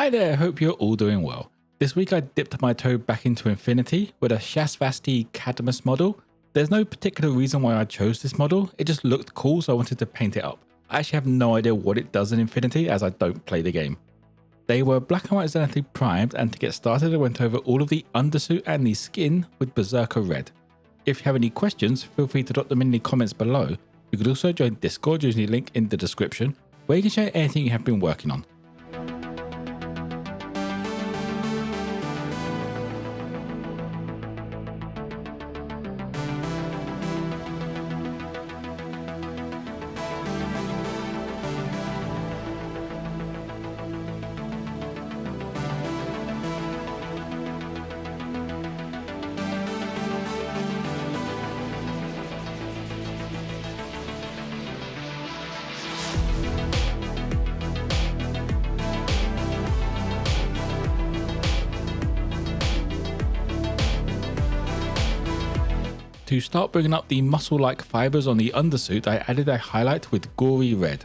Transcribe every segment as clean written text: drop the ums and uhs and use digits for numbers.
Hi there, hope you're all doing well. This week I dipped my toe back into Infinity with a Shasvastii Cadmus model. There's no particular reason why I chose this model, it just looked cool so I wanted to paint it up. I actually have no idea what it does in Infinity as I don't play the game. They were black and white zenithally primed, and to get started I went over all of the undersuit and the skin with Berserker red. If you have any questions, feel free to drop them in the comments below. You could also join Discord using the link in the description where you can share anything you have been working on. To start bringing up the muscle-like fibers on the undersuit, I added a highlight with Gory red.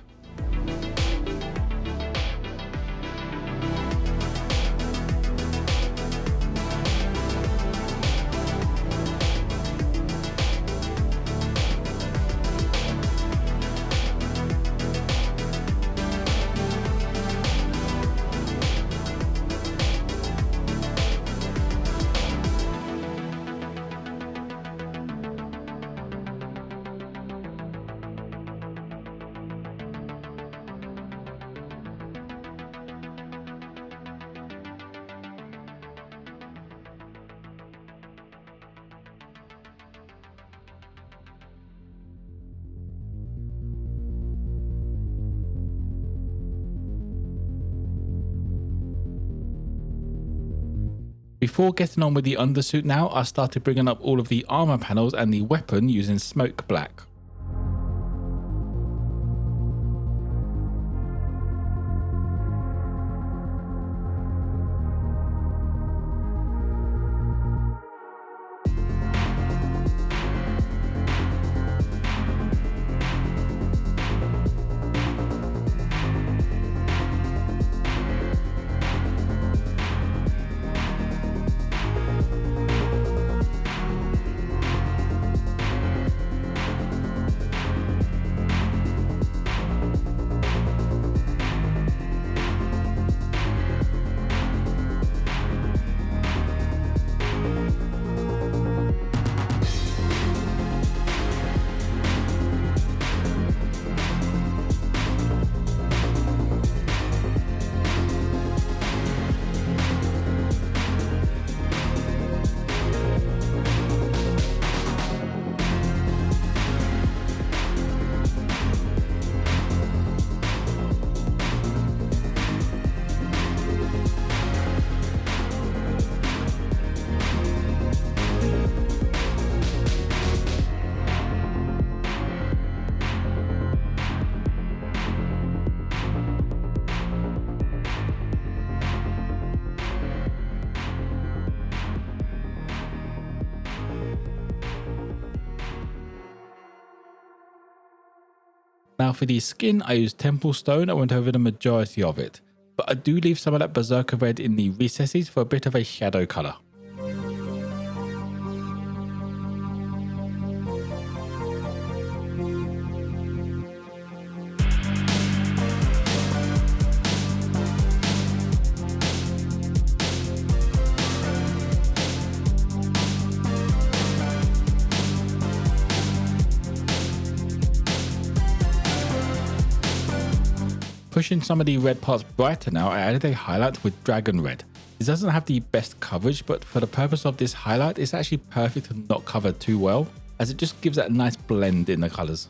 Before getting on with the undersuit now, I started bringing up all of the armor panels and the weapon using smoke black. Now for the skin, I used Temple Stone. I went over the majority of it, but I do leave some of that Berserker red in the recesses for a bit of a shadow colour. Pushing some of the red parts brighter now, I added a highlight with Dragon Red. This doesn't have the best coverage, but for the purpose of this highlight, it's actually perfect to not cover too well, as it just gives that nice blend in the colours.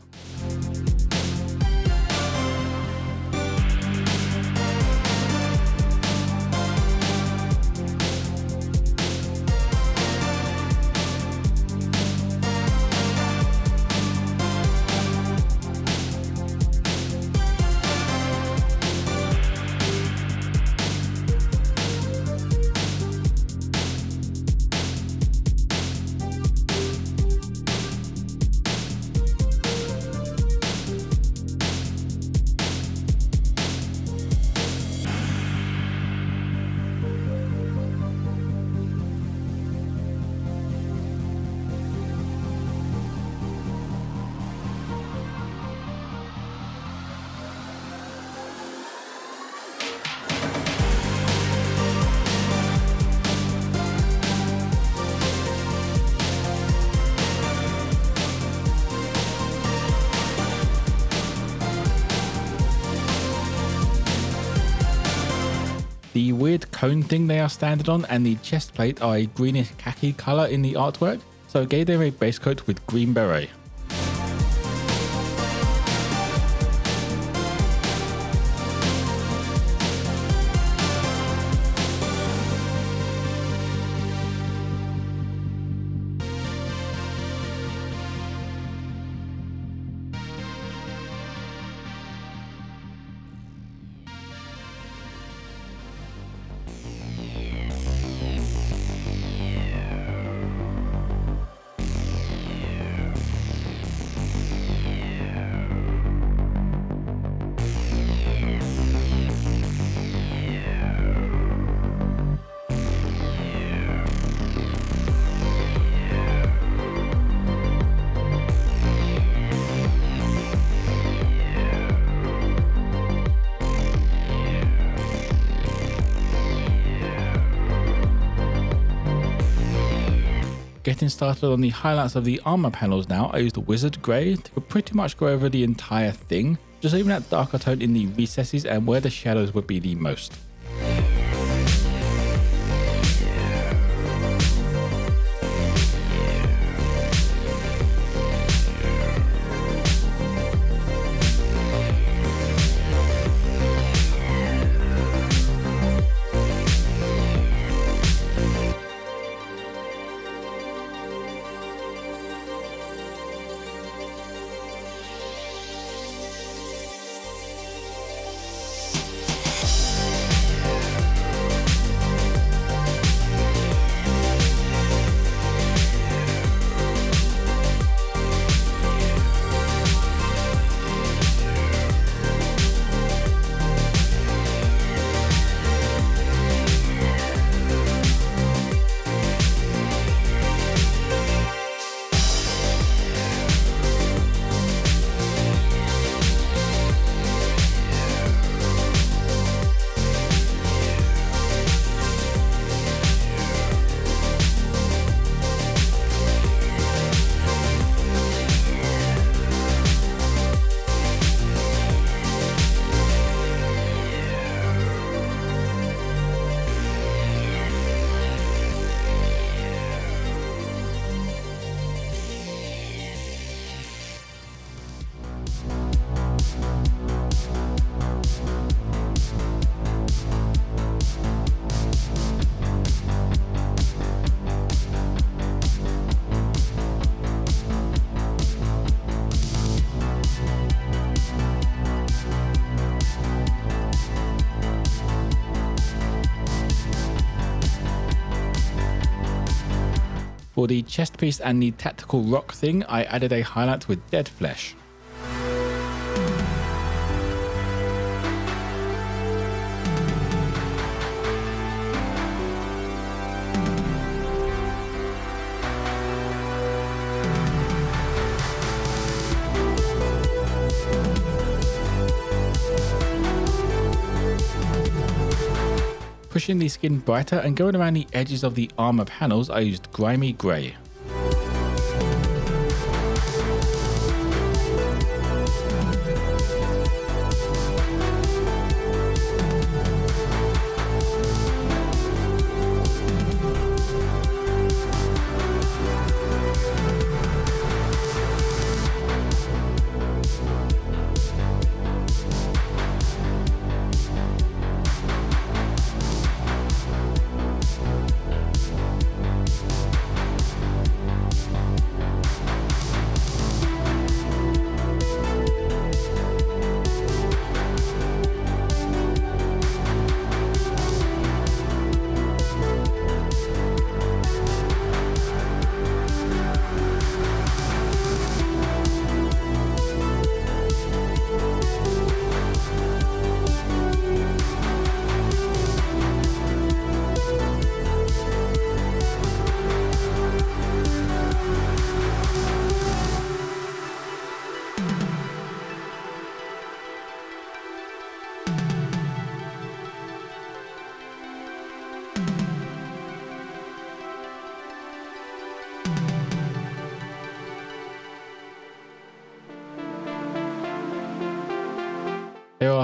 The weird cone thing they are standing on and the chest plate are a greenish khaki colour in the artwork, so I gave them a base coat with green beret. Getting started on the highlights of the armor panels now, I used Wizard Grey to pretty much go over the entire thing, just leaving that darker tone in the recesses and where the shadows would be the most. For the chest piece and the tactical rock thing, I added a highlight with dead flesh. Pushing the skin brighter and going around the edges of the armor panels, I used Grimy Grey.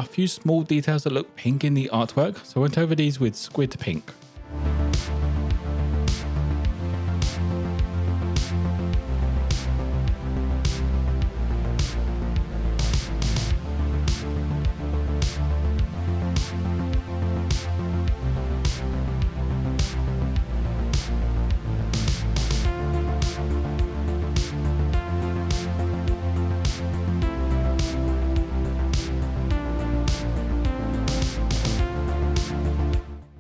a few small details that look pink in the artwork, so I went over these with Squid Pink.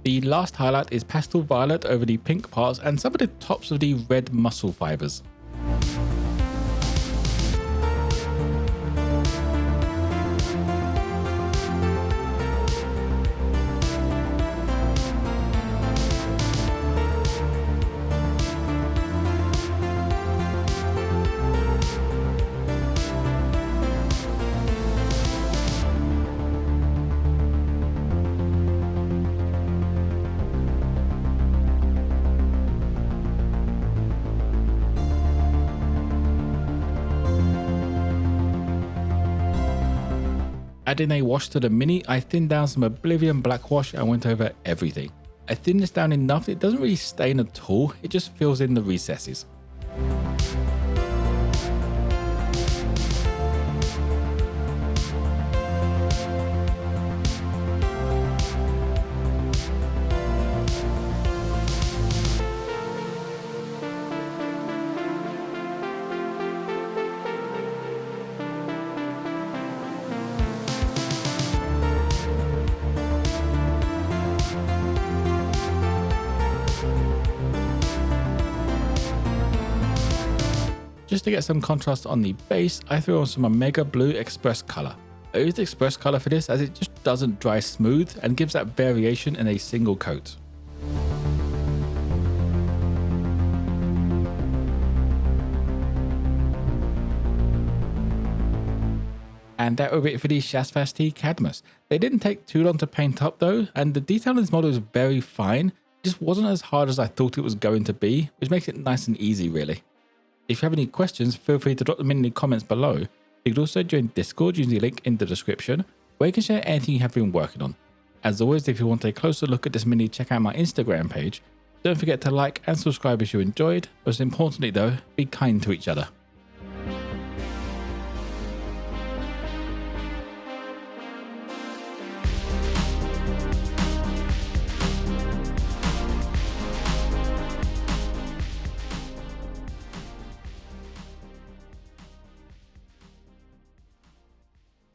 The last highlight is pastel violet over the pink parts and some of the tops of the red muscle fibers. Adding a wash to the Mini, I thinned down some Oblivion black wash and went over everything. I thinned this down enough that it doesn't really stain at all, it just fills in the recesses. Just to get some contrast on the base, I threw on some Omega Blue Xpress color. I used Xpress color for this as it just doesn't dry smooth and gives that variation in a single coat. And that will be it for the Shasvastii Cadmus. They didn't take too long to paint up though, and the detail in this model is very fine. It just wasn't as hard as I thought it was going to be, which makes it nice and easy really. If you have any questions, feel free to drop them in the comments below. You can also join Discord using the link in the description, where you can share anything you have been working on. As always, if you want a closer look at this mini, check out my Instagram page. Don't forget to like and subscribe if you enjoyed. Most importantly though, be kind to each other.